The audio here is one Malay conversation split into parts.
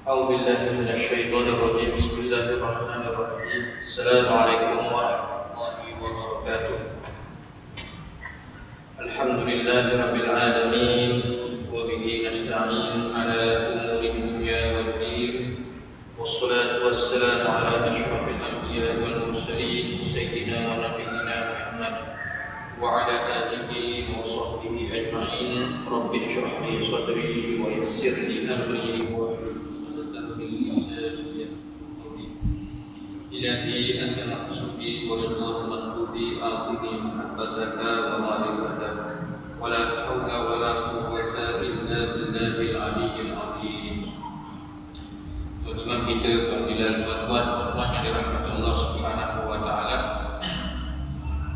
أعوذ بالله من الشيطان الرجيم. بسم الله الرحمن الرحيم. السلام عليكم ورحمة الله وبركاته. الحمد لله رب العالمين وبه نستعين على أمور الدنيا والدين، والصلاة والسلام على أشرف الأنبياء والمرسلين سيدنا ونبينا محمد وعلى آله وصحبه أجمعين. رب اشرح لي صدري ويسر لي أمري إلهي أنت مقصودي ورضا مطلوبي أعطني محبتك ومعرفتك ولا حول ولا قوة إلا بالله العلي العظيم. Tuan-tuan kita, tuan-tuan yang dirahmati Allah Subhanahu wa taala.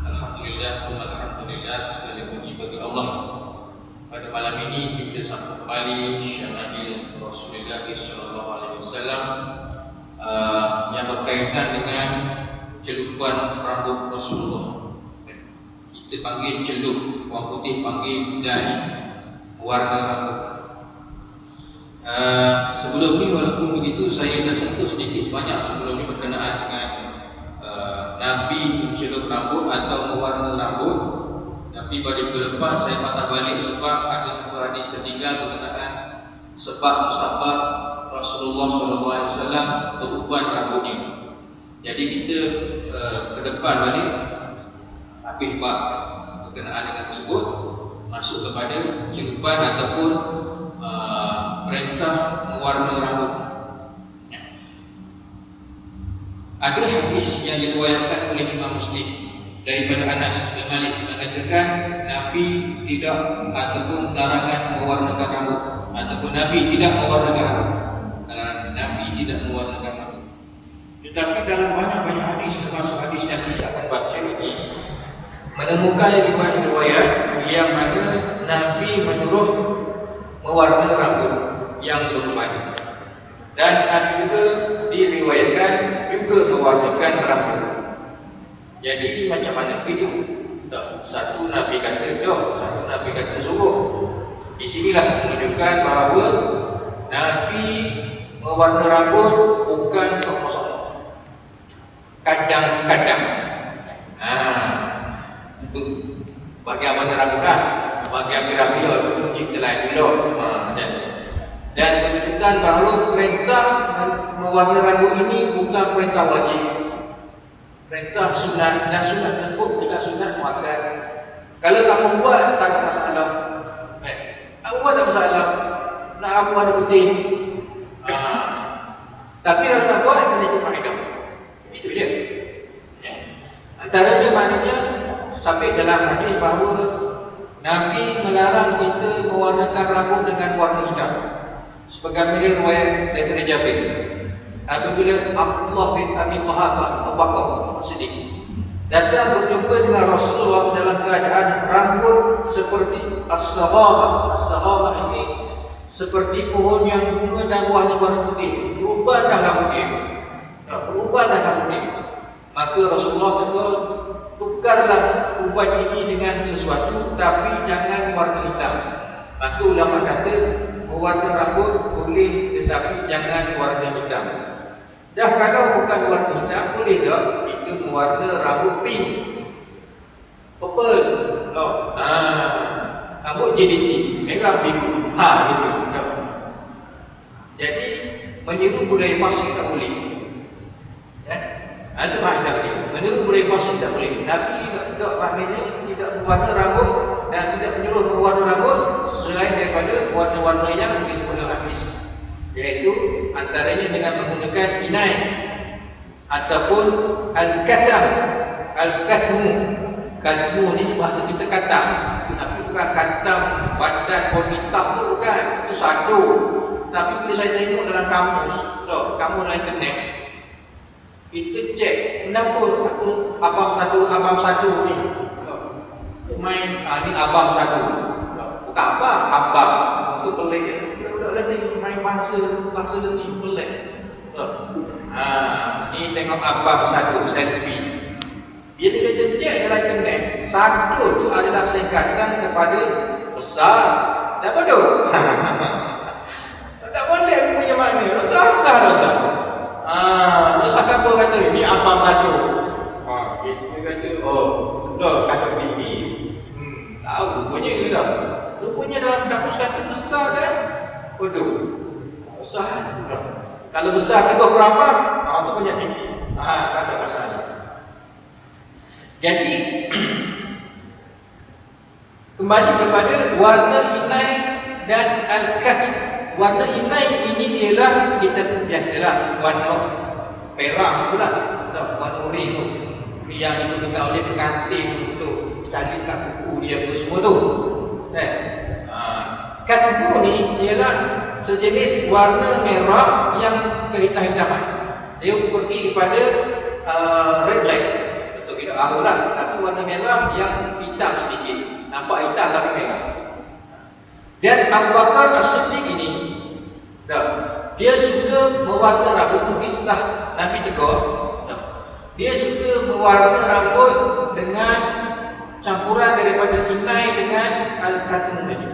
Alhamdulillah, alhamdulillah, segala puji bagi Allah. Pada malam ini kita sambung kembali syama'il Rasulullah sallallahu alaihi wasallam yang berkaitan dengan celupan rambut Rasulullah. Kita panggil celup, orang putih panggil dai, warna rambut. Sebelum ini walaupun begitu saya dah sentuh sedikit sebanyak sebelum ini berkenaan dengan Nabi mencelup rambut atau mewarna rambut. Tapi pada minggu lepas saya patah balik sebab ada satu hadis tertinggal berkenaan sebab Rasulullah SAW beruban rambutnya. Jadi kita ke depan balik habis bab berkenaan dengan tersebut, masuk kepada celupan ataupun perintah mewarna rambut. Ada hadis yang diriwayatkan oleh Imam Muslim daripada Anas bin Malik mengatakan Nabi tidak ataupun larangan mewarnakan rambut ataupun Nabi tidak mewarnakan rambut. Nabi tidak mewarnakan rambut. Tetapi dalam banyak-banyak hadis, termasuk hadis yang kita akan baca ini, menemukan riwayat yang mana Nabi menyuruh mewarna rambut yang beruban. Dan Nabi juga diriwayatkan juga mewarnakan rambut. Jadi macam mana itu? Satu Nabi kata jauh, satu Nabi kata suruh. Di sinilah menunjukkan bahawa Nabi mewarna rambut bukan semua-semua, kadang-kadang. Untuk bahagian warna rambut kan, bahagian biar-biar itu cerita lain dulu. Dan menunjukkan bahawa perintah mewarna rambut ini bukan perintah wajib, perintah sunat, dan sunat tersebut bukan sunat muakkad. Kalau kamu buat tak ada masalah. Aku buat tak masalah. Nak aku ada putih. Tapi kalau nak buat kena ikut faedah. Itu je. Antaranya maknanya sampai dalam hadis bahawa Nabi melarang kita mewarnakan rambut dengan warna hitam. Sebagaimana riwayat daripada Jabir. Apabila Abdullah bin Abi Quhafah Abu Bakar Siddiq datang berjumpa dengan Rasulullah dalam keadaan rambut seperti as-saghaba. As-saghaba ini seperti pohon yang bunga dan buahnya warna putih. Berubah dah rambutnya. Berubah dah rambutnya. Maka Rasulullah kata, tukarlah uban ini dengan sesuatu, tapi jangan warna hitam. Maka ulama kata, mewarna rambut boleh, tetapi jangan warna hitam. Dah kalau bukan warna hitam, boleh tak kita mewarna rambut pink, purple, rambut JDT, merah biru, gitu. Jadi meniru budaya pasir tak boleh. Itu makna dia. Meniru budaya pasir tak boleh. Nabi tidak maknanya tidak mewarna rambut dan tidak menyuruh mewarna rambut selain daripada warna-warna yang disebut dalam hadis, iaitu antaranya dengan menggunakan inai ataupun al-katam. Al-katmu, katmu ni bahasa kita katam, tapi bukan katam badan pohon hitam tu, bukan. Itu satu. Tapi bila saya tengok dalam kamus, kamus dalam internet, kita cek kenapa kata abang satu ni main, ni abang satu, bukan abang itu pelik. Budak-budak ni main bahasa ni pelik. Ni tengok abang satu, selfie. Bila kita cek dalam internet, satu tu adalah singkatan kepada besar dan bodoh. Tak boleh punya mana, besar sah dosa. Dosa apa kata ini? Apa madu? Dia kata, oh, sudah kata ini. Tahu, rupanya ke tak? Rupanya dalam kamus kata besar kan? Waduh, besar tu. Kalau besar tu berapa? Tu banyak tinggi. Kata pasal. Jadi, kembali kepada warna inai dan al-kat. Warna inai ini ialah kita biasalah warna perak pula, warna oranye yang digunakan oleh pengantin untuk cari kat buku dia tu semua tu. Kat buku ni ialah sejenis warna merah yang kehitam-hitaman. Dia pergi kepada red black. Betul tidak tahu lah, tapi warna merah yang hitam sedikit. Nampak hitam tapi merah. Dan Abu Bakar As-Siddiq ini, dia suka mewarna rambut. Mungkin setelah Nabi tegur, dia suka mewarna rambut dengan campuran daripada inai dengan al-katun tadi.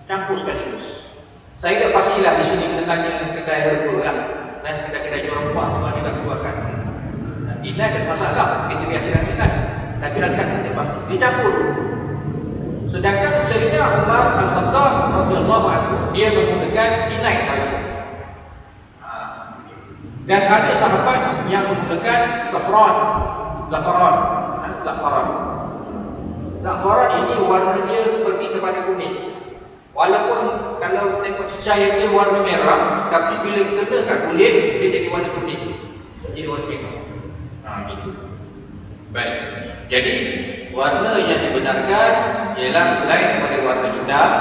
Campur sekaligus. Saya tak pastilah di sini kita tanya kedai herba lah, dan kedai-kedai jual rempah mana dia tak keluarkan. Inai ada masalah, kita biasakan inai. Tapi al-katun dia pasti. Dia campur. Sedangkan Sayyidina Umar Al-Khattab radhiyallahu anhu dia menggunakan inai saja. Dan ada sahabat yang menggunakan zafaran. Zafaran ini warna dia pergi kepada kuning. Walaupun kalau tengok cahaya dia warna merah, tapi bila kena kat kulit dia jadi warna kuning. Jadi warna merah. Gitu. Baik. Jadi warna yang dibenarkan ialah selain daripada warna hitam,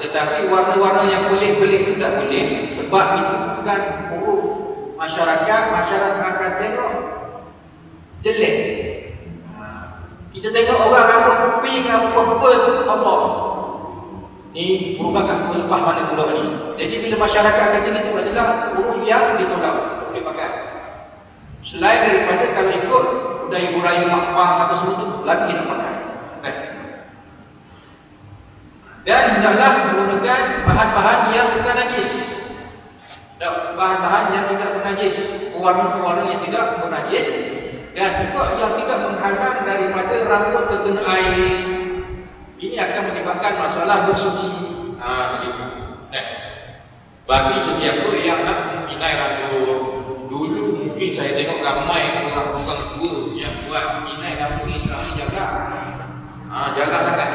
tetapi warna-warna yang pelik-pelik itu tak boleh, sebab itu bukan huruf masyarakat akan tengok jelek. Kita tengok orang rambut pink apa tu apa ni merupakan lepas mana pulau ni. Jadi bila masyarakat kata itu adalah huruf yang ditolak boleh pakai. Selain daripada kalau ikut budaya makpang apa semua tu lagi nak pakai. Dan hendaklah menggunakan bahan-bahan yang bukan najis. Bahan-bahan yang tidak bernajis, warna-warna yang tidak bernajis, dan juga yang tidak menghalang daripada rambut terkena air. Ini akan menyebabkan masalah bersuci. Bagi sesiapa yang nak inai rambut, dulu mungkin saya tengok ramai orang-orang tua yang buat inai rambut ni selalu jaga. Jaga sangat.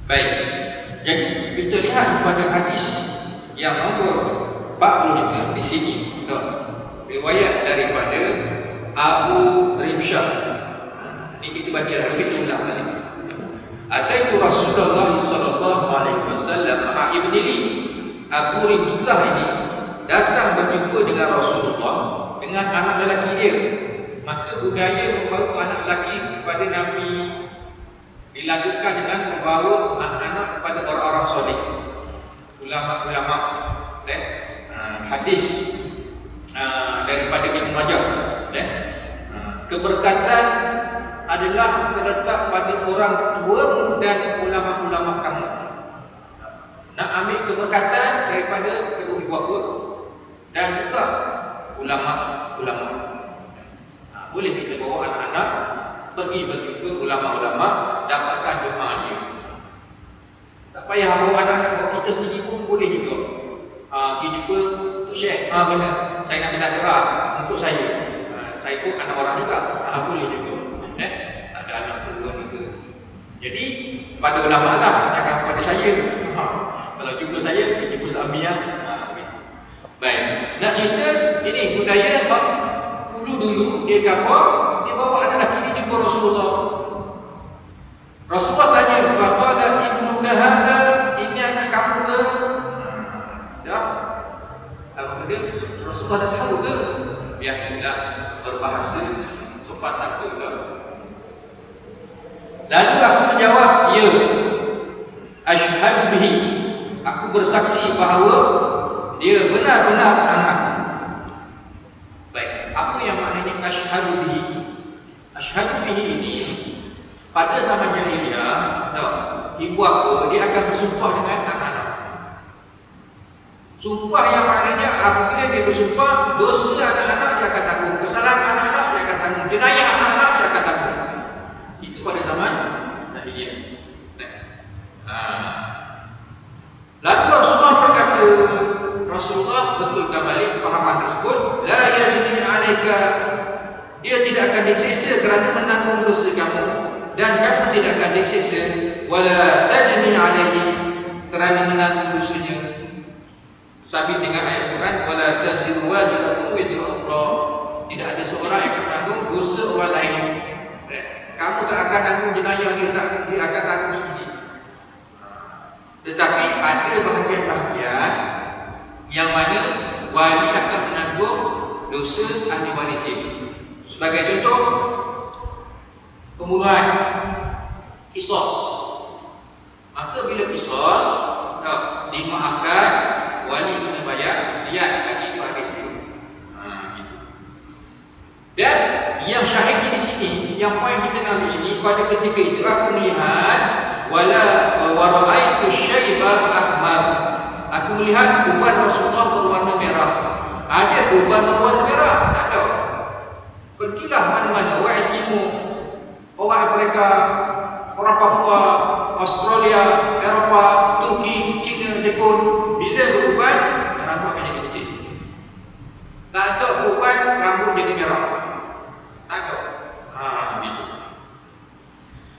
Baik. Jadi kita lihat pada hadis yang nombor 45 di sini, riwayat daripada Abu Rimsyah. Ini kita baca hadis ulang tadi. Ataitu Rasulullah sallallahu alaihi wasallam ma'a ibnihi. Abu Rimsyah ini datang berjumpa dengan Rasulullah dengan anak lelaki dia. Maka budaya membawa anak lelaki kepada Nabi dilakukan dengan membawa anak-anak kepada orang-orang soleh, ulama-ulama. Hadis daripada Ibnu Majah. Keberkatan adalah terletak pada orang tua dan ulama-ulama kamu. Nak ambil keberkatan daripada ibu bapa dan juga ulama-ulama. Boleh kita bawa anak-anak pergi berjumpa ulama-ulama, dapatkan doa dia. Tak payah bawa anak-anak, bawa kita sendiri pun boleh juga. Kita jumpa Syekh, benar, saya nak minta doa untuk saya. Saya pun anak orang juga, boleh juga. Ada anak tua juga. Jadi pada ulama lah, jangan pada saya. Kalau jumpa saya, jumpa Samiah. Baik, nak cerita ini budaya dulu dia kapal, dia bawa anak lelaki dia jumpa Rasulullah. Rasulullah tanya, "Bapa dah ibu kahada, ini anak kamu ke?" Dah. Kalau dia Rasulullah dah tahu ke? Biasalah berbahasa sopan santun ke. Lalu aku menjawab, "Ya. Asyhadu bihi." Aku bersaksi bahawa dia benar-benar anak. Baik, apa yang maknanya asyhadu bihi? Asyhadu bihi ini pada zaman jahiliyah, ibu bapa dia akan bersumpah dengan anak-anak. Sumpah yang maknanya apabila dia bersumpah, dosa anak-anak dia akan tanggung, kesalahan anak-anak dia akan tanggung, jenayah anak-anak dia akan tanggung. Itu pada zaman jahiliyah. Lalu Rasulullah berkata, Rasulullah betulkan balik pemahaman tersebut, la yazni 'alaika, dia tidak akan disiksa kerana menanggung dosa kamu, dan kamu tidak akan disiksa wala tajni 'alaihi, kerana menanggung dosanya. Sabit dengan ayat Quran, wala taziru waziratun wizra ukhra, tidak ada seorang yang akan menanggung dosa orang lain. Kamu tak akan tanggung jenayah dia akan tanggung sendiri. Tetapi ada bahagian-bahagian yang mana wali akan menanggung dosa ahli waris ini. Sebagai contoh, pembunuhan, qisas. Maka bila qisas dimaafkan, wali kena bayar diat bagi waris itu. Dan yang syahid di sini, yang poin kita nak di sini, pada ketika itu aku melihat wala waraitu syaiba ahmar, aku melihat uban Rasulullah berwarna merah. Ada uban berwarna merah? Tak ada. Pergilah mana-mana, orang Eskimo, orang Afrika, orang Papua, Australia, Eropah, Turki, China, Jepun, bila beruban, rambut akan jadi kecil. Tak ada uban, rambut jadi merah. Tak ada. Gitu.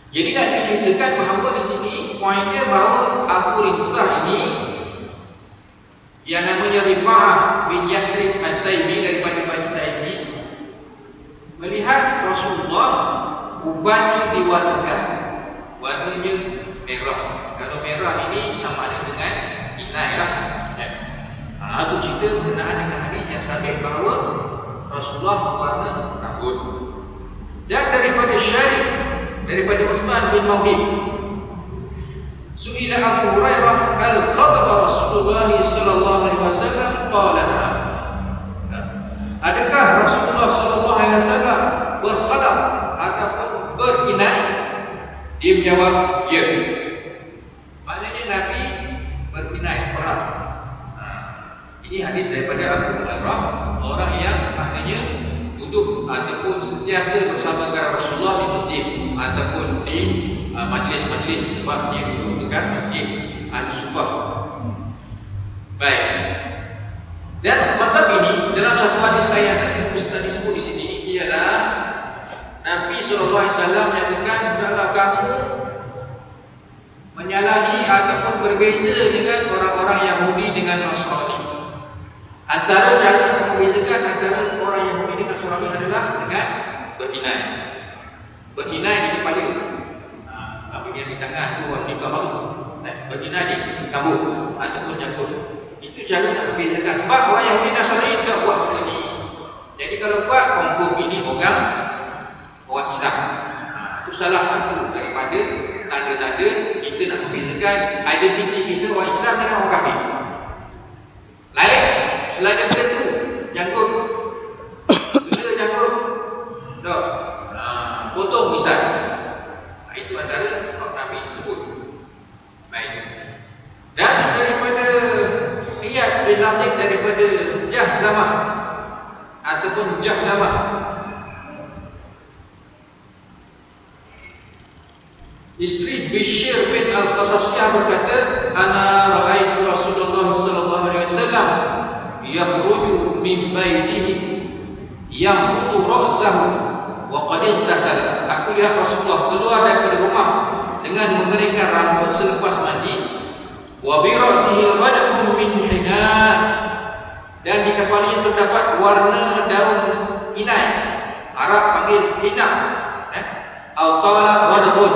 Jadi nak diceritakan bahawa di sini poinnya bahawa Abu Rifah ini yang namanya Rifa'ah bin Yasrib Al-Taimi daripada Bani Taimi melihat Rasulullah ubannya diwarnakan, warnanya merah. Kalau merah ini sama ada dengan inai lah. Itu cerita berkenaan dengan hadis yang sabit bahawa Rasulullah berwarna rambut. Dan daripada Syarif, daripada Utsman bin Mawhib, su'ila Abu Hurairah al-khadaba Rasulullah sallallahu alaihi wasallam, qala na'am. Adakah Rasulullah sallallahu alaihi wasallam berkhadab ataupun berinai? Dia menjawab, ya. Maknanya Nabi berinai perang. Ini hadis daripada Abu Hurairah, orang yang maknanya duduk ataupun sentiasa bersama dengan Rasulullah di masjid ataupun di majlis-majlis, sebab dia duduk dekat masjid Al-Sufah. Baik. Dan khatab ini dalam satu hadis lain yang Ustaz disebut di sini ialah Nabi SAW menyatakan, hendaklah kamu menyalahi ataupun berbeza dengan orang-orang Yahudi dengan Nasrani. Antara cara membezakan antara orang Yahudi dengan Nasrani adalah dengan berinai. Berinai di kepala, bahagian di tangan tu orang nikah baru, berinai di rambut ataupun janggut. Itu cara nak membezakan. Sebab orang Yahudi Nasrani tidak buat benda ni. Jadi kalau buat, confirm ini orang Islam. Itu salah satu daripada tanda-tanda kita nak membezakan identiti kita orang Islam dengan orang kafir. Lain selain daripada itu, janggut, gila janggut, tak, potong misal. Itu antara orang Nabi sebut. Baik. Dan daripada Iyad bin Latif, daripada Jahzamah ataupun Jahzamah, isteri Bishr bin Al-Khasasiyah berkata, ana ra'aitu Rasulullah sallallahu alaihi wasallam yakhruju min baitihi yakhudhu ra'sahu wa qad igtasala. Aku lihat Rasulullah keluar daripada rumah dengan mengeringkan rambut selepas mandi, wa bi ra'sihi rad'un min hina, dan di kepalanya terdapat warna daun inai, Arab panggil hina, atau qala rad'un,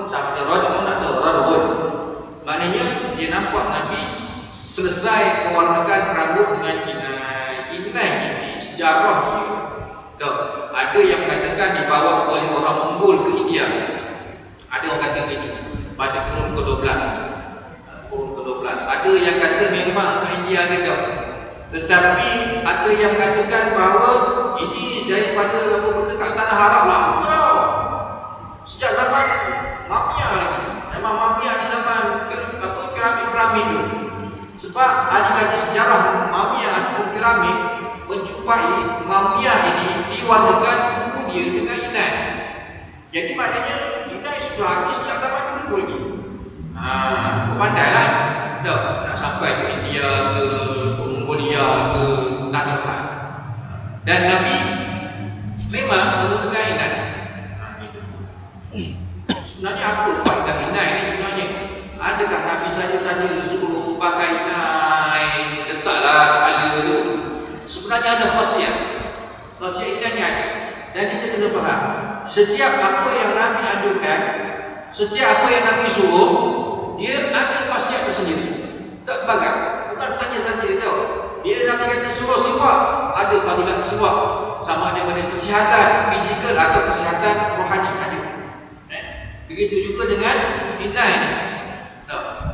sama ada rad'un atau rad'un. Maknanya dia nampak Nabi selesai mewarnakan rambut dengan inai. Inai ini sejarah dia. Ada yang mengatakan dibawa oleh orang Mongol ke India. Ada orang kata ini pada kurun ke-12. Ada yang kata memang ke India ada. Tetapi ada yang mengatakan bahawa ini daripada apa benda kat tanah Arab lah. Sejak zaman mafia lagi. Memang mafia di zaman keramik-keramik tu. Sebab ahli-ahli sejarah Ramil menjumpai Mawiyah ini diwarnakan buku dia dengan inai. Jadi maknanya inai sudah habis sejak zaman dulu lagi. Pandailah nak sampai ke India ke Mongolia ke tanah lain. Dan Nabi memang menggunakan inai. Sebenarnya apa faedah inai ni sebenarnya? Adakah Nabi saja-saja suruh pakai inai, letaklah ada tu? Sebenarnya ada khasiat. Khasiat inai ni ada. Dan kita kena faham, setiap apa yang Nabi anjurkan, setiap apa yang Nabi suruh, dia ada khasiat tersendiri. Tak bagai, bukan saja-saja tau. Dia Nabi kata suruh siwak, ada fadilat siwak. Sama ada pada kesihatan fizikal atau kesihatan rohani ada. Begitu juga dengan inai ni.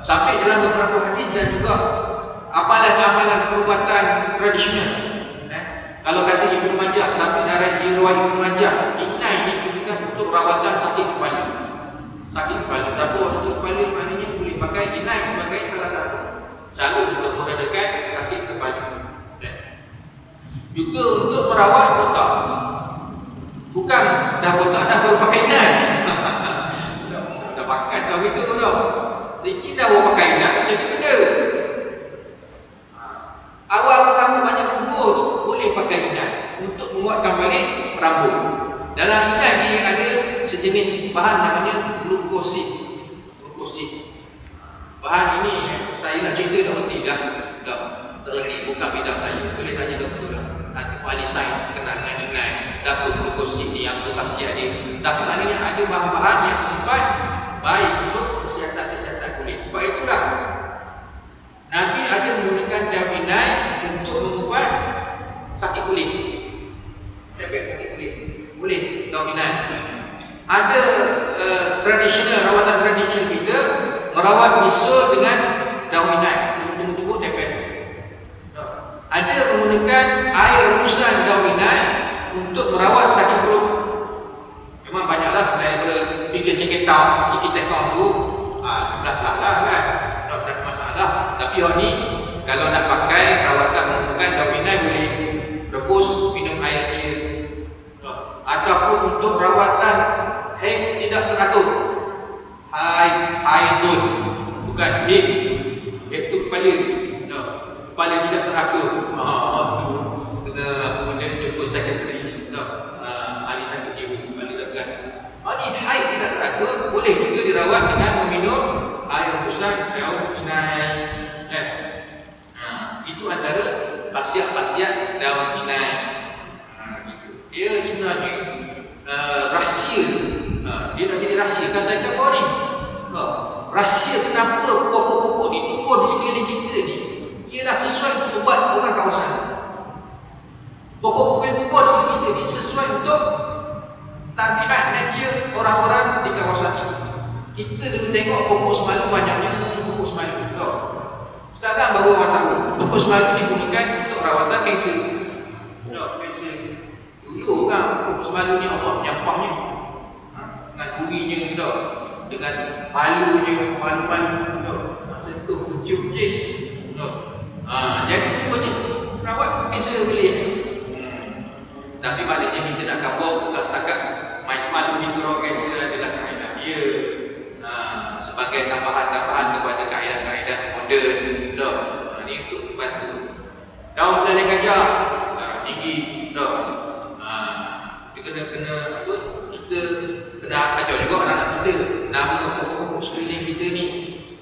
Sampai dalam beberapa hadis dan juga amalan-amalan perubatan tradisional. Kalau kata Ibnu Majah, sampai dari riwayat Ibnu Majah, inai ini digunakan untuk rawatan sakit kepala. Sakit kepala, tapi sakit kepala maknanya boleh pakai inai sebagai salah satu cara untuk meredakan sakit kepala. Juga untuk merawat otak. Bukan dah otak dah baru pakai inai. Dah makan dah begitu tau. Licin dah baru pakai inai jadi benda. Awal pertama banyak kubur tu boleh pakai inai untuk menguatkan balik rambut. Dalam inai ni ada sejenis bahan namanya glukosid. Bahan ini saya nak cerita dah berhenti dah. Tak lagi bukan bidang saya. Boleh tanya doktor lah. Atau ahli sains kenal dengan inai. Apa glukosid ni, apa khasiat dia. Tapi maknanya ada bahan-bahan yang bersifat baik untuk kesihatan kulit. Sebab itulah Nabi ada menggunakan daun inai untuk mengubat sakit kulit. Sakit kulit. Boleh daun inai. Ada rawatan tradisional kita merawat bisul dengan daun inai. Tunggu-tunggu tepek. Ada menggunakan air rebusan daun inai untuk merawat sakit perut. Memang banyaklah selain daripada pikir cikit-tekong tu. Tak salah kan? Tak ada masalah. Tapi orang ni kalau nak pakai rawatan menggunakan daun inai boleh rebus minum air dia. Ataupun untuk rawatan haid tidak teratur. Haidun bukan haid. Haid tu kepala. Kepala tidak teratur. Kena kemudian jumpa psikiatris. Ahli sakit jiwa kepala tak terat. Ni haid tidak teratur boleh juga dirawat dengan meminum air rebusan daun inai. Itu antara khasiat-khasiat daun inai. Dia sebenarnya rahsia. Dia dah jadi rahsia kan saya kata ni. Rahsia kenapa pokok-pokok ni tumbuh di sekeliling kita ni. Ialah sesuai untuk ubat orang kawasan. Pokok-pokok yang tumbuh di sekeliling kita ni sesuai untuk tabiat nature orang-orang di kawasan ini. Kita dulu tengok pokok semalu banyaknya pokok semalu. Sekarang baru orang tahu pokok semalu digunakan untuk rawatan kanser. Kanser. Dulu orang pokok semalu ni Allah menyampahnya dengan durinya gitu, dengan malunya, malu-malu sentuh kucing jis. Jadi rupanya rawat kanser boleh. Tapi maknanya kita nak kabur bukan setakat main semalu ni turun kanser adalah kaedah dia. Sebagai tambahan-tambahan kepada kaedah-kaedah moden. Ini untuk membantu. Daun belalai gajah tinggi. Kita kena apa? Kita kena ajar juga anak-anak kita. Nama pokok-pokok sekeliling kita ni,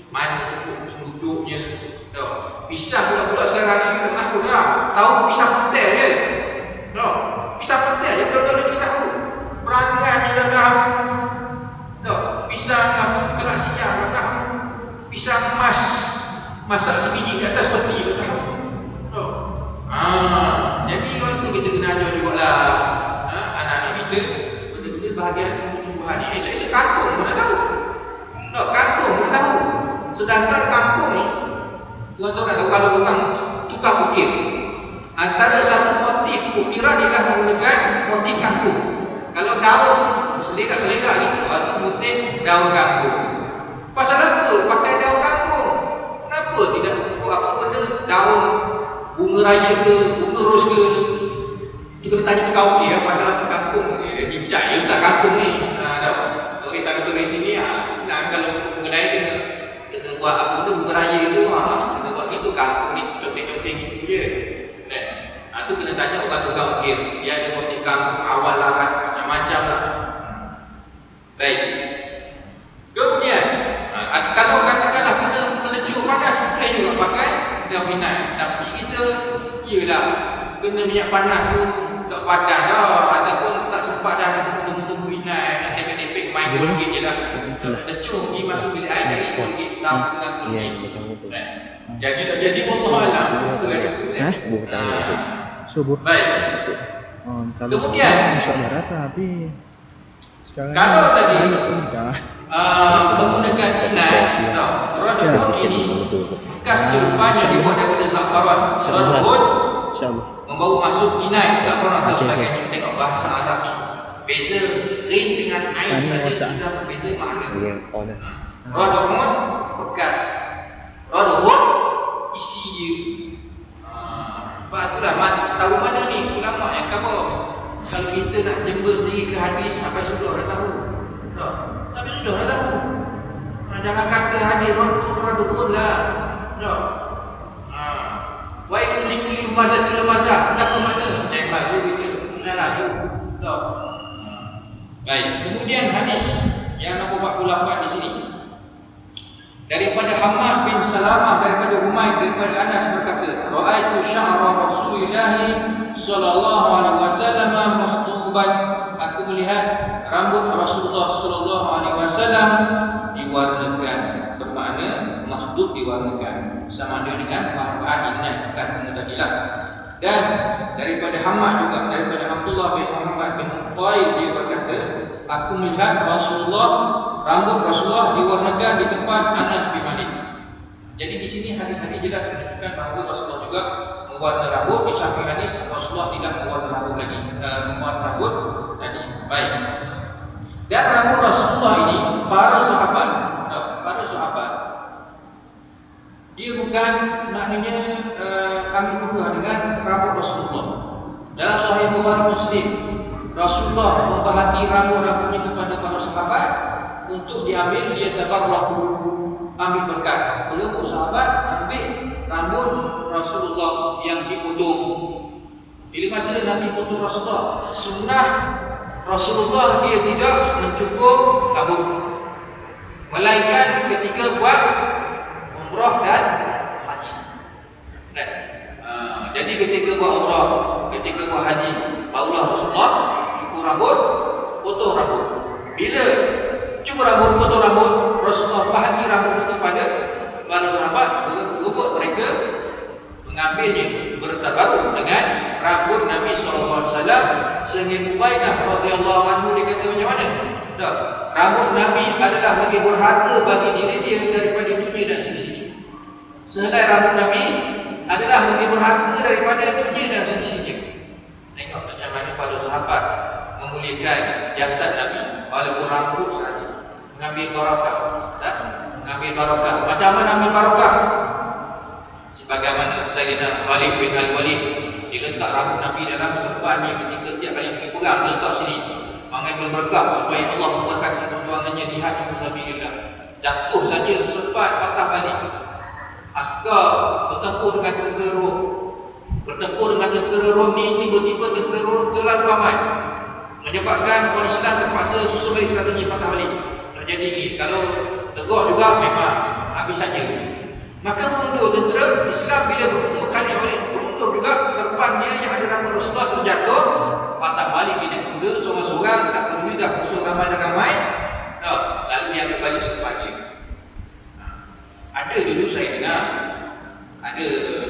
mana pokok duduknya. Pisang pula sekarang ni aku dah tahu pisang petai je. Pisang petai je betul-betul kita tahu. Perangan dia dah tahu. Pisang apa kelak siang dah tahu. Pisang emas masak sebiji di atas peti dah tahu. Jadi waktu kita kena ajar jugalah anak-anak kita benda-benda bahagian tumbuhan ni. Esok-esok kampung pun dah tahu. Kampung pun tahu. Sedangkan kampung ni tuan-tuan nak tahu kalau orang tukar ukir, antara satu motif ukiran ialah menggunakan motif kangkung. Kalau daun selera-selera ni itu motif daun kangkung. Pasal apa pakai daun kangkung? Kenapa tidak apa benda daun bunga raya ke, bunga ros ke. Kita bertanya ke kaum dia pasal kampung dia dicai ustaz kampung ni. Okey sangat tu di sini senang kalau mengenai kita buat apa tu bunga raya tu kita buat itu kampung ni conteng-conteng gitu je. Itu kena tanya orang tukang ukir. Dia ada motif awal larat macam-macam lah. Baik. Kemudian kalau katakanlah kena melecur panas boleh juga pakai gaminat. Tapi kita iyalah kena minyak panas tu tak padan dah ataupun tak sempat dah nak tunggu-tunggu minat nak tepek-tepek main RM2 je lah. Lecur pergi masuk bilik air dari RM2 sama dengan RM2. Jadi tak jadi Allah Subuh petang subuh. Baik. Kalau Kemudian, sekarang insya-Allah rata tapi sekarang kalau tadi tak sedar. menggunakan sinai Rodobun ini bekas jerupan yang dibuat daripada zafaran. Rodobun Insya-Allah. membawa masuk inai zafaran atau sebagainya. Tengok bahasa Arab ni beza rin dengan air saja sudah berbeza makna. Rodobun bekas, Rodobun isi dia. Sebab itulah tahu mana ni ulama yang kamu kalau kita nak jember sendiri ke hadis sampai sudah dah tahu. Tak. Tapi sudah dah tahu. Jangan kata hadis Rodobun lah. Tak. Wa in likulli mazatil mazah. Apa makna? Saya bagi kita. Salah tu. Tak. Baik. Kemudian hadis yang nombor 48 di sini. Daripada Hammad bin Salamah, daripada Umayyah, daripada Anas berkata, ra'aitu sya'ra Rasulillah sallallahu alaihi wasallam makhtuban. Aku melihat rambut Rasulullah sallallahu alaihi wasallam diwarnakan. Bermakna makhtub diwarnakan. Sama ada dengan warnaan inai bukan tadilah. Dan daripada Hammad juga, daripada Abdullah bin Muhammad bin Uqail, dia berkata, aku melihat rambut Rasulullah diwarnakan di tempat Anas bin Malik. Jadi di sini hadis-hadis jelas menunjukkan bahawa Rasulullah juga mewarna rambut. Di samping hadis Rasulullah tidak mewarna rambut lagi, mewarna rambut tadi. Baik. Dan rambut Rasulullah ini para sahabat, dia bukan maknanya kami pernah dengan rambut Rasulullah. Dalam Sahih Bukhari Muslim, Rasulullah membahati rambut-rambutnya kepada para sahabat untuk diambil, dia tabarruk, ambil berkat. Peluk sahabat ambil rambut Rasulullah yang dipotong. Bila masa Nabi potong Rasulullah, sunnah Rasulullah dia tidak mencukur rambut, melainkan ketika buat umrah dan haji. Jadi ketika buat umrah, ketika buat haji, barulah Rasulullah cukur rambut, potong rambut. Bila cukur rambut, potong rambut, Rasulullah bahagi rambut itu kepada para sahabat, berubah mereka mengambilnya, bertabaruk dengan rambut Nabi SAW. Sehingga Ubaidah radhiyallahu anhu dia kata macam mana? Tak. Rambut Nabi adalah lebih berharga bagi diri dia daripada dunia dan sisinya. Sehelai rambut Nabi adalah lebih berharga daripada dunia dan sisinya. Tengok macam mana para sahabat memuliakan jasad Nabi walaupun rambut sahaja. Mengambil barakah, tak? Mengambil barakah. Macam mana ambil barakah? Sebagaimana Sayyidina Khalid bin Al-Walid, dia letak rambut Nabi dalam serbannya ketika tiap kali pergi perang, dia letak sini mengambil barakah supaya Allah memberkati perjuangannya di haji fisabilillah. Jatuh saja serban patah balik. Askar bertempur dengan tentera Rom. Bertempur dengan tentera Rom ni, tiba-tiba tentera Rom terlalu ramai, menyebabkan orang Islam terpaksa susun balik strategi patah balik. Jadi kalau tegur juga memang habis saja. Maka mundur tentera Islam bila bertemu kali balik, mundur juga serbannya yang ada rambut Rasulullah terjatuh, patah balik dia mundur seorang-seorang, tak peduli dah musuh ramai-ramai. Lalu dia ambil balik serbannya. Ada dulu saya dengar ada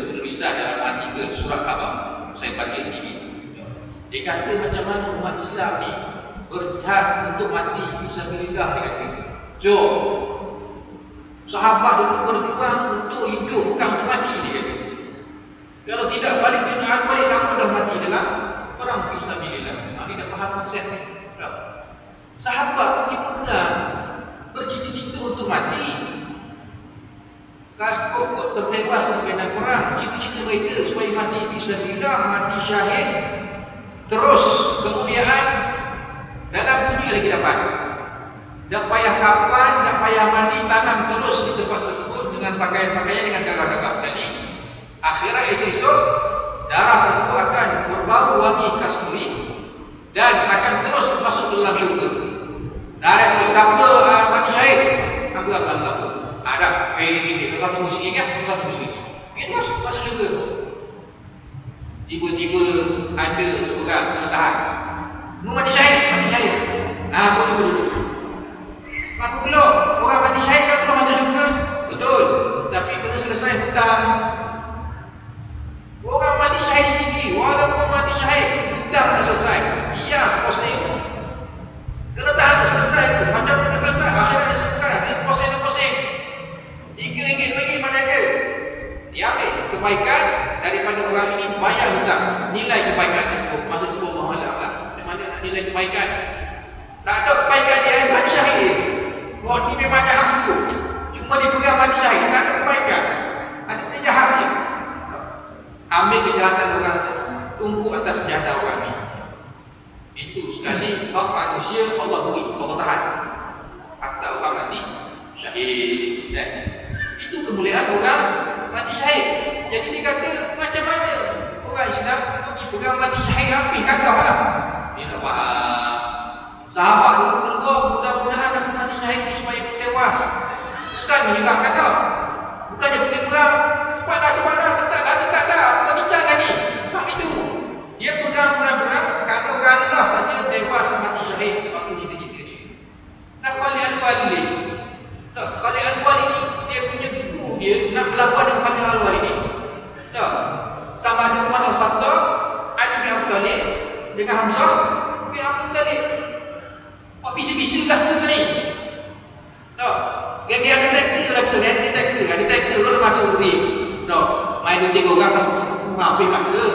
tulisan dalam artikel surat khabar, saya baca sendiri. Dia kata macam mana umat Islam ni berjihad untuk mati fisabilillah. Dia kata, jom sahabat dulu berjuang untuk hidup, bukan untuk mati. Dia kata, kalau tidak Khalid bin Al-Walid kamu dah mati dalam perang fisabilillah. Dia dah faham konsep ni. Sahabat ni pernah bercita-cita untuk mati. Kalau tertembak sampai nak perang, cita-cita mereka supaya fisabilillah, mati syahid, terus kemuliaan dalam bumi lagi dapat. Tak payah kapan, tak payah mandi, tanam terus di tempat tersebut dengan pakaian-pakaian dengan darah-darah sekali. Akhirat esok darah tersebut akan berbau wangi kasturi dan akan terus masuk ke dalam syurga. Dari siapa mati syahid? Abu Allah. Ada ini satu muslim kan, satu muslim. Itu masuk syurga. Tiba-tiba ada seorang kena tahan. Mu mati syahid, mati syahid. Nah, aku dulu. Aku belum. Orang mati syahid kan belum masuk syurga. Betul. Tapi kena selesai hutang. Orang mati syahid sendiri, walaupun mati syahid, hutang tak selesai. Ia seposeng. Kena tahan selesai. Macam mana selesai? Akhirnya disebutkan. Dia seposeng-poseng. RM3 mana dia? Dia ambil kebaikan daripada orang ini, bayar hutang. Nilai kebaikan tersebut. Masa itu Allah Alam lah. Di mana nak nilai kebaikan? Tak ada kebaikan dia, mati syahid. Oh, ini memang jahat sungguh. Cuma dia pegang mati syahid, tak ada kebaikan. Ada penjahat ni. Ambil kejahatan orang, tumpu atas kejahatan orang ni. Itu sekali hak manusia Allah beri, Allah tahan. Harta orang mati syahid. Itu kemuliaan orang mati syahid. Jadi dia kata macam mana orang Islam pergi pegang mati syahid habis kagak lah. Dia nak faham. Sahabat dulu mudah-mudahan aku mati syahid ni supaya aku tewas. Bukan menyerahkan tau. Bukannya pergi perang. Cepatlah, tetaplah. Bukan bincangkan ni. Mak itu. Dia pegang perang-perang. Kalau kalah saja tewas mati syahid. Waktu kita cerita ni. Nak Khalid Al-Walid. Khalid Al-Walid ni dia punya guru dia nak berlawan dengan Khalid Al-Walid ni. Sama ada Umar Al-Khattab, Ali bin Abi Thalib dengan Hamzah bin Abdul Muttalib. Bisi-bisi lah tu ni. Dia detektif lah tu, dia detektif kalau masuk ring. Main dua tiga orang kan maafin kat ke.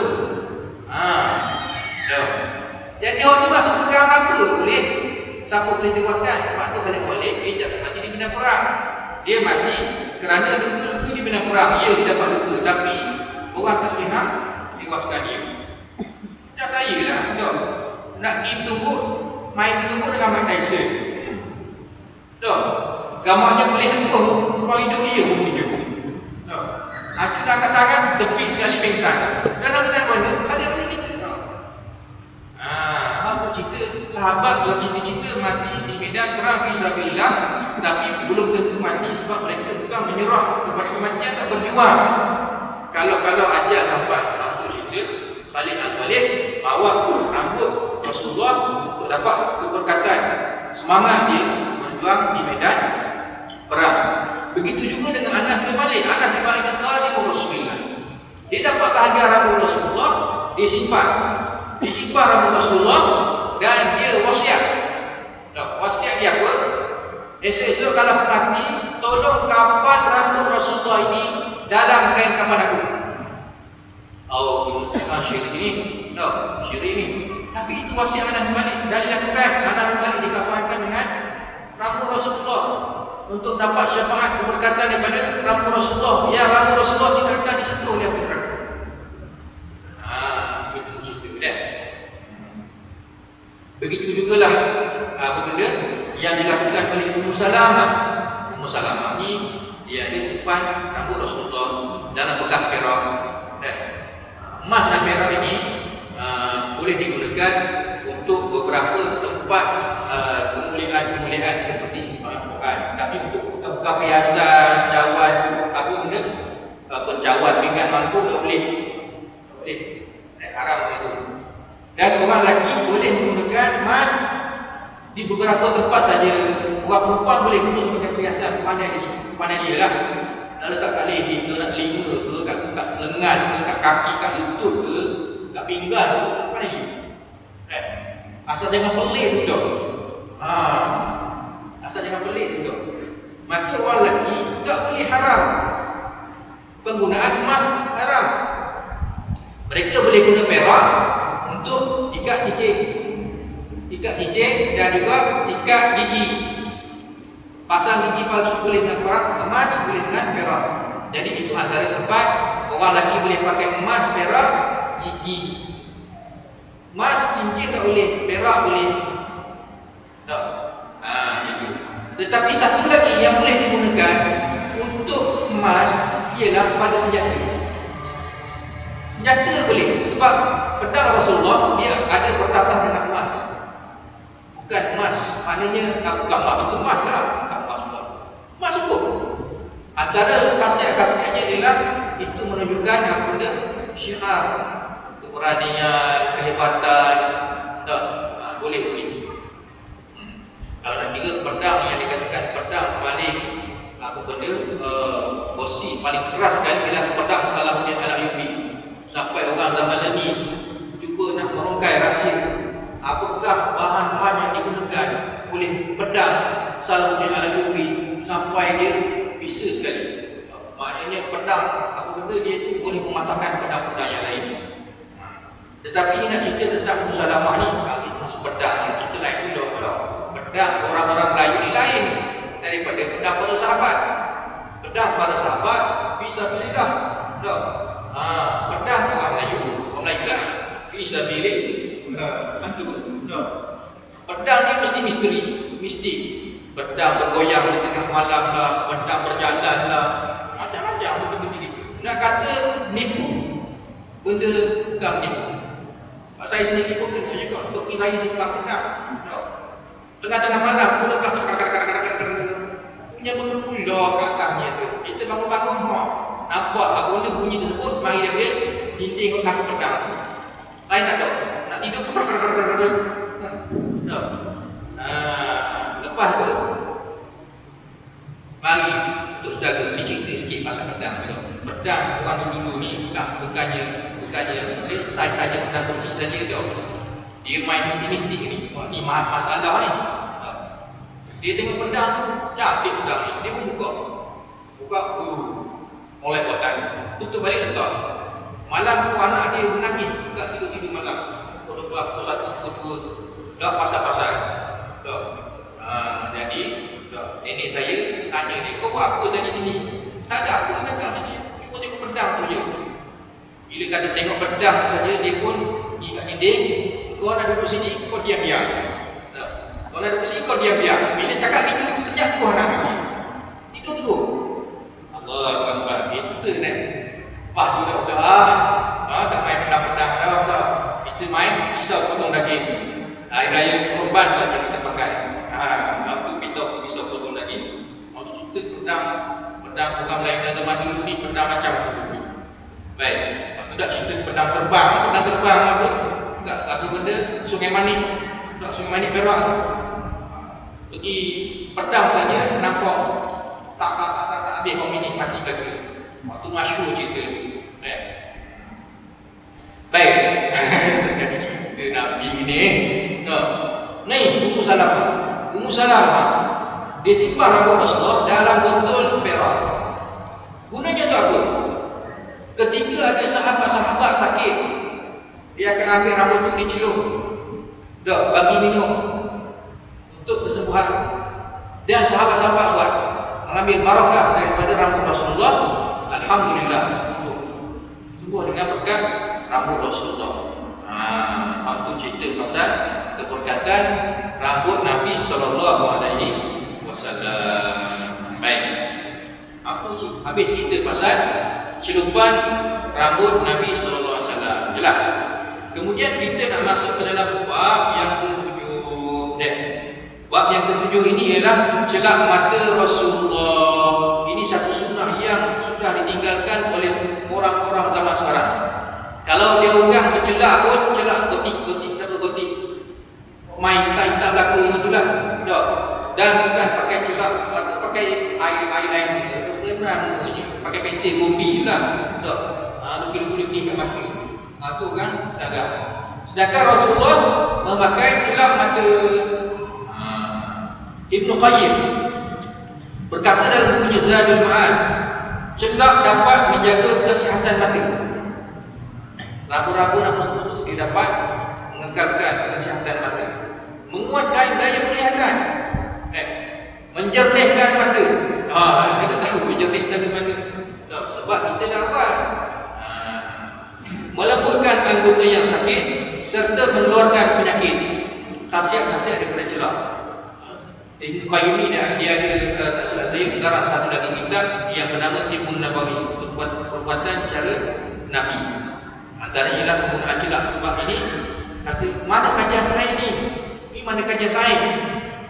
Jadi orang tu masuk perang apa boleh? Siapa boleh tewaskan? Sebab tu Khalid Walid dia mati di medan perang. Dia mati kerana luka di medan perang. Ia tidak dapat luka, tapi orang tak faham tewaskan dia. Macam saya lah, nak pergi tumbuk, main tumbuk dengan Mike Tyson. Gambarnya boleh sentuh ruang hidup dia pun hidup. Aku tak angkat tangan, tepi sekali pingsan. Dan apa nak mana? Ada apa kita? Aku cerita sahabat bercita-cita mati di medan perang fisabilillah, tapi belum tentu mati sebab mereka juga menyerah kepada kematian tak berjuang. Kalau ajal sampai aku cerita Khalid Al-Walid bawa rambut Rasulullah untuk dapat keberkatan semangat dia berjuang di medan perang. Begitu juga dengan Anas bin Malik. Anas bin Malik khadimu Rasulullah. Dia dapat bahagia rambut Rasulullah, dia simpan rambut Rasulullah dan dia wasiat. Wasiat dia apa? Esok-esok kalau mati, tolong kapan rambut Rasulullah ini dalam kain kafan aku. Syirik ini. Syirik ini. Tapi itu wasiat Anas bin Malik dan dilakukan. Anas bin Malik dikafankan dengan rambut Rasulullah untuk dapat syafaat keberkatan daripada rambut Rasulullah. Ya, rambut Rasulullah tidak akan disentuh oleh api neraka. Begitu jugalah apa benda yang dilakukan oleh Ummu Salamah. Ummu Salamah ni dia ada simpan rambut Rasulullah dalam bekas perak. Emas dan perak ini boleh digunakan untuk beberapa tempat kemuliaan seperti simpan Al-Quran. Tapi untuk buka perhiasan, cawan, apa benda, pencawan pinggan mampu tak boleh. Haram itu. Dan orang lelaki boleh menggunakan emas di beberapa tempat saja. Orang perempuan boleh guna sebagai perhiasan pandai dia lah. Nak letak kat leher ke, nak telinga ke, kat lengan ke, kat kaki, kat lutut ke, kat pinggan ke, pandai dia. Asal jangan pelik sudah. Asal jangan pelik sudah. Maka orang lelaki tak boleh haram. Penggunaan emas haram. Mereka boleh guna perak untuk ikat cincin dan juga ikat gigi. Pasang gigi palsu boleh dengan perak, emas boleh dengan perak. Jadi itu antara tempat orang lelaki boleh pakai emas, perak gigi. Emas, cincin tak boleh, perak boleh. Tak. Itu. Tetapi satu lagi yang boleh digunakan untuk emas ialah pada senjata. Senjata boleh, sebab pedang Rasulullah dia ada pertambah dengan emas. Bukan emas, maknanya gambar itu emas lah, tak emas pula. Emas cukup. Antara khasiat-khasiatnya ialah itu menunjukkan apa benda syiar, keberanian, kehebatan. Tak, boleh. Kalau nak kira pedang yang dikatakan pedang paling apa benda posisi paling keras kan ialah pedang Salahuddin Al-Ayyubi. Sampai orang zaman ini cuba nak merungkai rahsia apakah bahan-bahan yang digunakan oleh pedang Salahuddin Al-Ayyubi sampai dia bisa sekali. Maknanya pedang apa benda dia tu boleh mematahkan pedang-pedang yang lain. Tetapi ini nak cerita tentang Musalamah ni, itu masuk pedang yang kita lain dulu kalau pedang orang-orang Melayu ni lain daripada pedang para sahabat. Pedang para sahabat bisa beridah. Tak. Pedang orang Melayu, orang Melayu lah. Bisa pilih. Pedang ni mesti misteri, mesti. Pedang bergoyang di tengah malam lah, pedang berjalan lah, macam-macam begitu. Nak kata nipu, benda bukan nipu. Saya sendiri pun kena juga, untuk saya simpan pedang. Tengah-tengah malam, mula punya mula katanya tu. Kita bangun-bangun, nampak benda bunyi tersebut, mari dia boleh dinding sama pedang. Lain tak tahu, nak tidur tu lepas tu mari untuk jaga ni cerita sikit pasal pedang. Pedang orang dulu ni bukannya saya saja pedang besi saja dia. Dia main mistik-mistik ni. Ni masalah ni. Dia tengok pedang tu, cantik pedang ni. Dia pun buka oleh kotak. Tutup balik letak. Malam tu anak dia menangis, buka tidur-tidur malam. Pukul 12, pukul 1, dah pasal-pasal. Jadi nenek saya tanya dia, kau buat apa tadi sini? Tak ada apa datang sini. Cuma tengok pedang tu je. Bila kata tengok pedang saja, dia pun pergi kat dinding. Kau nak duduk sini, kau diam-diam. Kau nak duduk sini, kau diam-diam. Bila cakap gitu, sejak tu anak kami. Tidur terus. Allah Akbar. Kita ni. Wah, tu dah. Tak main pedang-pedang dah. Kita main pisau potong daging. Hari raya korban saja kita pakai. Waktu pisau potong daging. Waktu kita pedang orang lain dan zaman dulu ni pedang macam tu. Baik. Waktu dah cerita pedang terbang apa? Tak satu benda Sungai Manik. Tak Sungai Manik Perak. Pergi pedang saja nampak tak habis minit mati kata. Waktu masyhur cerita ni. Baik. Jadi cerita Nabi ni. Ni Ummu Salamah. Ummu Salamah dia simpan rambut Rasulullah dalam botol perak. Gunanya tu apa? Ketika ada sahabat-sahabat sakit, dia akan ambil rambut tu dicelup. Dah bagi minum untuk kesembuhan. Dan sahabat-sahabat buat mengambil barakah daripada rambut Rasulullah. Alhamdulillah sembuh dengan berkat rambut Rasulullah. Waktu cerita pasal keberkatan rambut Nabi sallallahu alaihi wasallam. Baik. Habis cerita pasal celupan rambut Nabi sallallahu alaihi wasallam. Jelas. Kemudian kita nak masuk ke dalam bab yang ke-7. Bab yang ke-7 ini ialah celak mata Rasulullah. Ini satu sunnah yang sudah ditinggalkan oleh orang-orang zaman sekarang. Kalau dia orang bercelak pun celak gotik-gotik main hitam belakang itulah. Dan bukan pakai celak atau pakai air lain benar pakai pensel kopi juga. Lukis-lukis kat mata. Tu kan sedangkan. Sedangkan Rasulullah memakai celak mata. Ibnu Qayyim berkata dalam bukunya Zadul Ma'ad, celak dapat menjaga kesihatan mata. Rabu-rabu nak masuk dia dapat mengekalkan kesihatan mata, menguatkan daya penglihatan, menjernihkan mata. Kita tahu menjernihkan mata sebab kita dapat melembutkan anggota yang sakit serta mengeluarkan penyakit. Khasiat-khasiat daripada jelak. Ibn Qayyim dia ada tak salah saya sekarang satu lagi kitab yang bernama Tibbun Nabawi, perbuatan cara Nabi. Antara ialah penggunaan jelak. Sebab ini kata mana kajian sains ni? Ini mana kajian sains?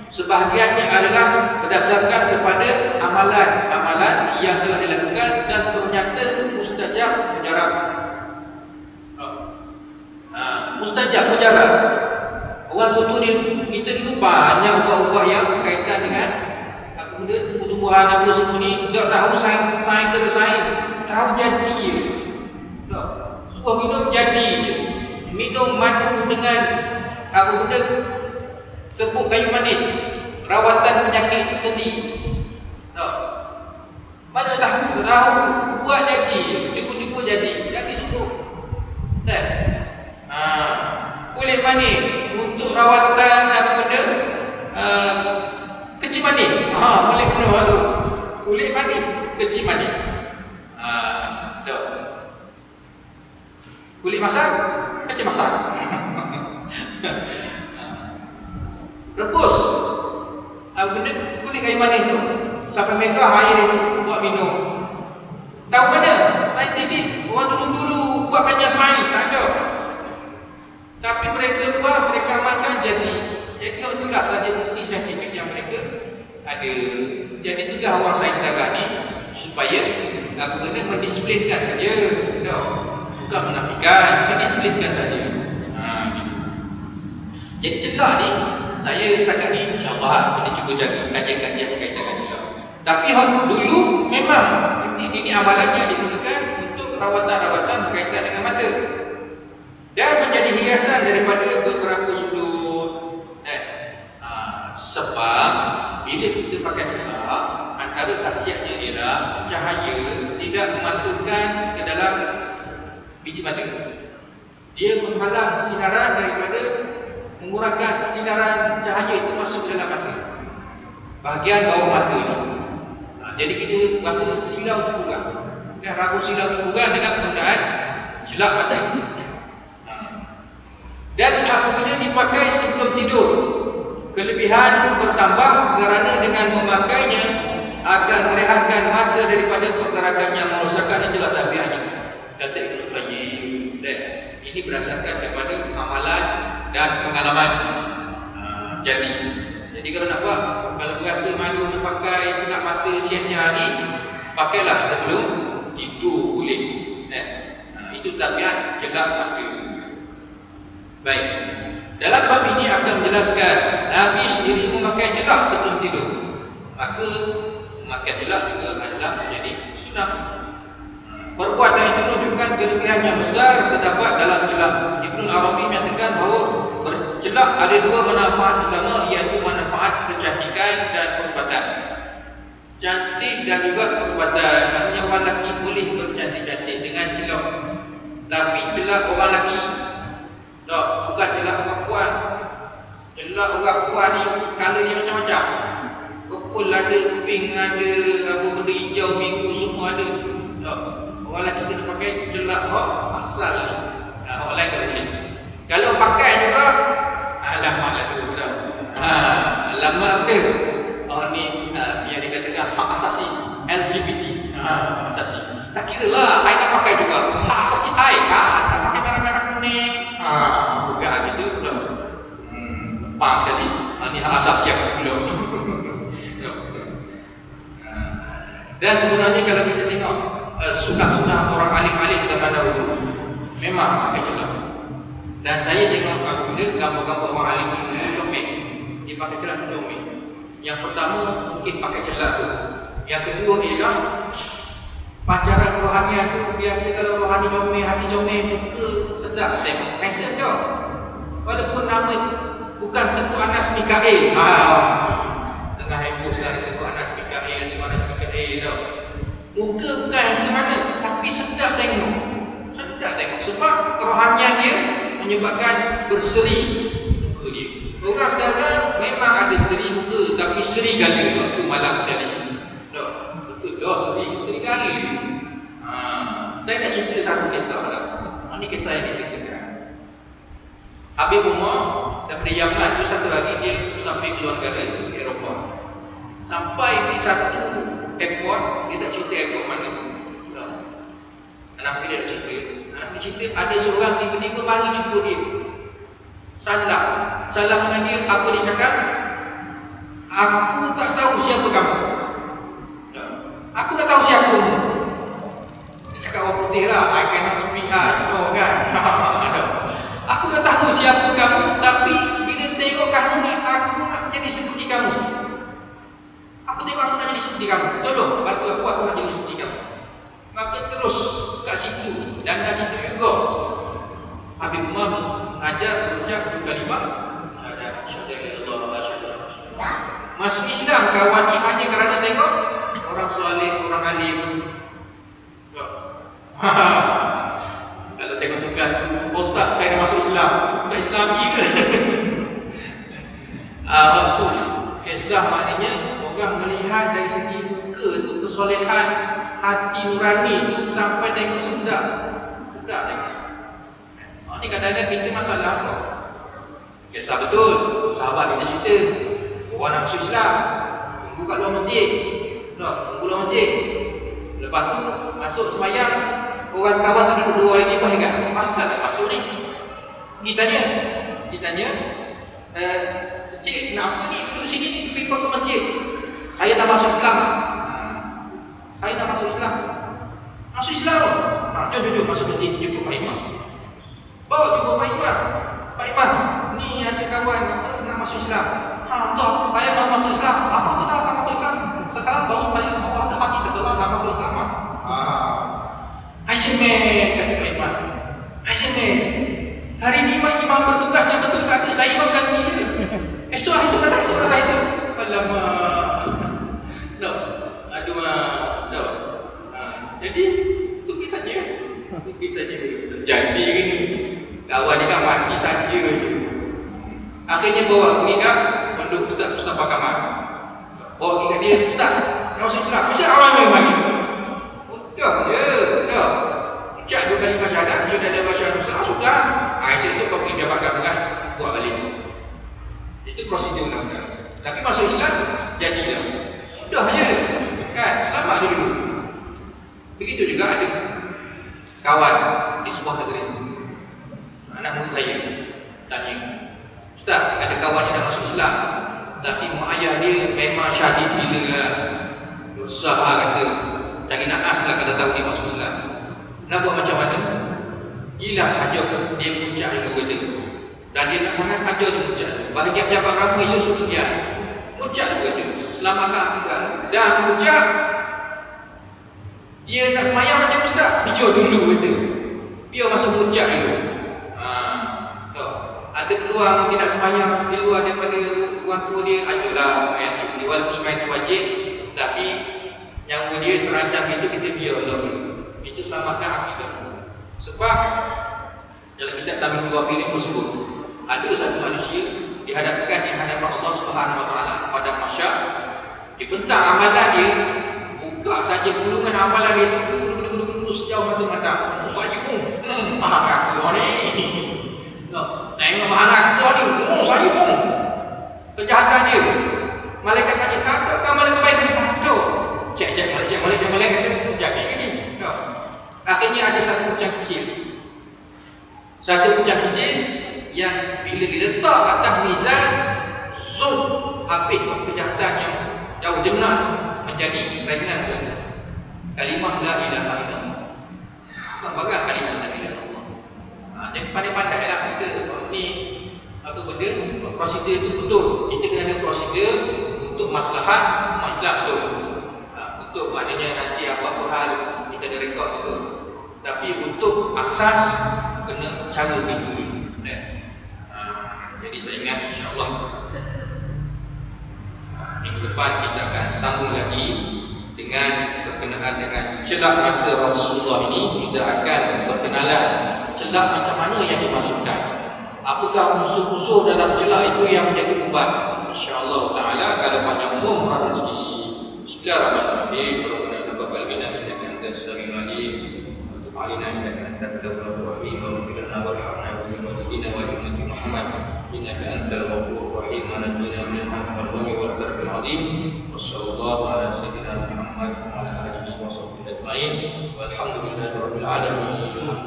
Sebahagiannya adalah berdasarkan kepada amalan-amalan yang telah dilakukan dan ternyata mustajab mujarab. Mustajab mujarab. Orang tua kita dulu banyak ubah-ubah yang berkaitan dengan apa benda tumbuh-tumbuhan apa semua ni, tak tahu sains ke sains, tahu jadi je. Tak. Suruh minum jadi je. Minum madu dengan apa benda serbuk kayu manis, rawatan penyakit sendi. Tak. Mana tahu buat jadi, cukup-cukup jadi suruh. Tak. Kulit manis untuk rawatan apa benda kecil manis. Boleh guna tu. Kulit manis, kecil manis. Tak. Kulit masak, kecil masak. Rebus benda kulit kayu manis tu sampai mereka air itu buat minum. Tahu mana? Saintifik. Orang dulu-dulu buat kajian sains tak ada. Tapi mereka buat, mereka amalkan jadi. Jadi itulah saja bukti saintifik yang mereka ada. Jadi itulah orang sains sekarang ni supaya apa kena mendisiplinkan saja. Bukan menafikan, mendisiplinkan saja. Jadi jelak ni saya setakat ni insyaAllah kita cuba jaga kajian-kajian berkaitan dengan jelak. Tapi dulu memang ini amalannya digunakan untuk rawatan-rawatan berkaitan dengan mata. Dan menjadi hiasan daripada beberapa sudut. Sebab bila kita pakai jelak, antara khasiatnya ialah cahaya tidak memantulkan ke dalam biji mata. Dia menghalang sinaran daripada mengurangkan sinaran cahaya itu masuk ke dalam mata, bahagian bawah mata ini. Jadi kita rasa silau juga. Dan ragu silau juga dengan penggunaan jelak mata. Dan apabila dipakai sebelum tidur, kelebihan bertambah kerana dengan memakainya akan merehatkan mata daripada pergerakan yang merosakkan jelak tabiatnya. Kata Ibn Qayyim. Ini berdasarkan daripada amalan dan pengalaman. Jadi kalau nak buat, kalau berasa malu nak pakai jelak mata siang-siang ni, pakailah sebelum tidur boleh. Itu tabiat jelak mata. Baik. Dalam bab ini akan menjelaskan Nabi sendiri memakai jelak sebelum tidur. Maka memakai jelak juga adalah menjadi sunnah. Perbuatan itu menunjukkan kelebihan yang besar terdapat dalam jelak. Ibnu Arabi menyatakan bahawa berjelak ada dua manfaat utama, iaitu manfaat kecantikan dan perubatan. Cantik dan juga perubatan. Maksudnya orang lelaki boleh bercantik-cantik dengan jelak. Tapi jelak orang lelaki tak, bukan jelak orang puan. Jelak orang puan ni color dia macam-macam. Purple ada, pink ada, apa benda hijau, biru semua ada. Tak. Orang lelaki kena pakai jelak asal lah. Orang lain tak boleh. Kalau pakai juga, alamak lah tu dah. Alamak dia. Ni yang dikatakan hak asasi LGBT. Asasi. Tak kira lah, I nak pakai juga. Hak asasi I. Tak pakai merah-merah kuning. Bukan gitu pula. Lepas sekali. Ini hak asasi yang pula. Dan sebenarnya kalau kita tengok sunah-sunah orang alim-alim zaman dahulu memang pakai jelak. Dan saya tengok gambar-gambar orang alim dulu comel. Dia pakai jelak comel. Yang pertama mungkin pakai jelak tu. Yang kedua ialah pacaran rohanian tu. Biasa kalau rohani comel, hati comel, muka sedap tengok. Handsome je. Walaupun nama bukan Tengku Anas Mikael. Tengah heboh sekarang Tengku Anas Mikael, Tengku Anas Mikael tau. Muka bukan handsome mana, tapi sedap tengok. Sedap tengok. Sebab kerohanian dia menyebabkan berseri muka dia. Orang sekarang memang ada seri muka, tapi seri gala waktu malam sekali. Tak, betul dah seri gala. Saya nak cerita satu kisah lah. Ini kisah Dari Yaman tu satu lagi dia sampai ke luar negara itu, ke Eropah. Sampai di satu airport, dia tak cerita airport mana. Anak dia cerita, ada seorang tiba-tiba mari jumpa dia. Salam dengan dia, apa dia cakap? Aku tak tahu siapa kamu. Aku tak tahu siapa kamu. Dia cakap orang putih lah, I cannot speak no kan. Aku tak tahu siapa kamu, tapi bila tengok kamu ni, aku nak jadi seperti kamu. Aku tengok aku nak jadi seperti kamu. Tolong bantu aku nak jadi seperti kamu. Maka terus kat situ dan kat situ juga Habib Umar ajar berucap kalimah ada syahada Allah syahada. Masuk Islam kawan ni hanya kerana tengok orang soleh, orang alim. Kalau tengok muka ustaz saya dah masuk Islam, dah Islami ke? Waktu kisah maknanya orang melihat dari segi muka tu kesolehan hati nurani tu sampai tengok sedap tengok. Ni kadang-kadang kita masalah apa? Kisah betul, sahabat kita cerita orang nak masuk Islam, tunggu kat luar masjid. Tunggu luar masjid. Lepas tu masuk sembahyang, orang kawan tu duduk dua lagi pun ingat, pasal tak masuk ni? Kita tanya, cik nak apa ni duduk sini ni pergi ke masjid? Saya tak masuk Islam. Saya tak masuk Islam. Masuk Islam. Jom masuk masjid jumpa Pak Imam. Bawa jumpa Pak Imam. Pak Imam, ni ada kawan nak masuk Islam. Tak, saya nak masuk Islam. Apa tu nak masuk Islam? Sekarang baru saya ada hati tertolak nak masuk Islam. Aisyah kata Pak Imam. Aisyah, hari ni Imam bertugas yang betul kata saya Imam ganti dia. Esok datang. Alamak. No. Jadi tupi saja. Jadi ni kawan ni kan mati saja je. Akhirnya bawa pergi kat pondok Ustaz Mustafa Kamal. Bawa pergi kat dia, Ustaz, masuk Islam. Mesti awal memang ni. Dah. Ucap 2 kali syahadat, dia dah ada syahadat Islam, sudah. Esok kau pergi dapat gabungan, buat balik. Itu prosedur undang-undang. Tapi masuk Islam, jadilah. Mudah je. Kan? Selamat dulu. Begitu juga ada kawan di sebuah negeri. Anak murid saya tanya, Ustaz, ada kawan yang dah masuk Islam, tapi mak ayah dia memang syahid gila lah. Susah lah kata. Cari naas lah kalau tahu dia masuk Islam. Nak buat macam mana? Gila ajar dia puncak dulu kata. Dan dia nak makan ajar dia puncak. Bahagian pejabat ramai susu dia. Puncak dulu kata. Selamatkan kita. Dan puncak dia nak semayang macam Ustaz, hijau dulu kata. Biar masuk puncak dulu. Ada peluang dia nak semayang di luar daripada orang tua dia, ajaklah semayang sekali. Walaupun semayang itu wajib, tapi nyawa dia terancam itu kita biarlah. Itu selamatkan akidah. Sebab dalam kitab Tamimul Ghafilin tersebut ada satu manusia dihadapkan di hadapan Allah Subhanahu Wa Taala pada mahsyar, dibentang amalan dia, buka saja gulungan amalan dia itu sejauh mata-mata. Wajib mahal aku ni. Tengok mahal aku ni. Wajib kejahatan dia. Malaikat tanya, tak ada amalan kebaikan tak? Cek malaikat tu jadi ni. Akhirnya ada satu puncak kecil. Yang bila diletak atas mizan, habis kejahatan yang jauh jenah menjadi ringan. Kalimah la ilaha illallah. Bukan barang kalimah la ilaha illallah. Jadi pandai-pandailah kita ni apa benda prosedur itu betul. Kita kena ada prosedur untuk maslahat umat Islam betul. Untuk maknanya nanti apa-apa hal kita ada rekod betul. Tapi untuk asas kena cara begitu. Jadi saya ingat insya-Allah minggu depan kita akan sambung lagi dengan berkenaan dengan celak mata Rasulullah ini. Kita akan berkenalan celak macam mana yang dimasukkan. Apakah unsur-unsur dalam celak itu yang menjadi ubat. InsyaAllah ta'ala kalau panjang umur rezeki. Bismillahirrahmanirrahim. Rabbana taqabbal minna innaka antas samiul alim. Wa tub 'alaina innaka antat tawwabur rahim. Wa qina warhamna wa qina Muhammad. إنك أنت الغفور الرحيم ونجنا من الظلم والكرب العظيم وصلى الله على سيدنا محمد وعلى آله وصحبه أجمعين والحمد لله رب العالمين.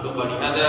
أقول قولي هذا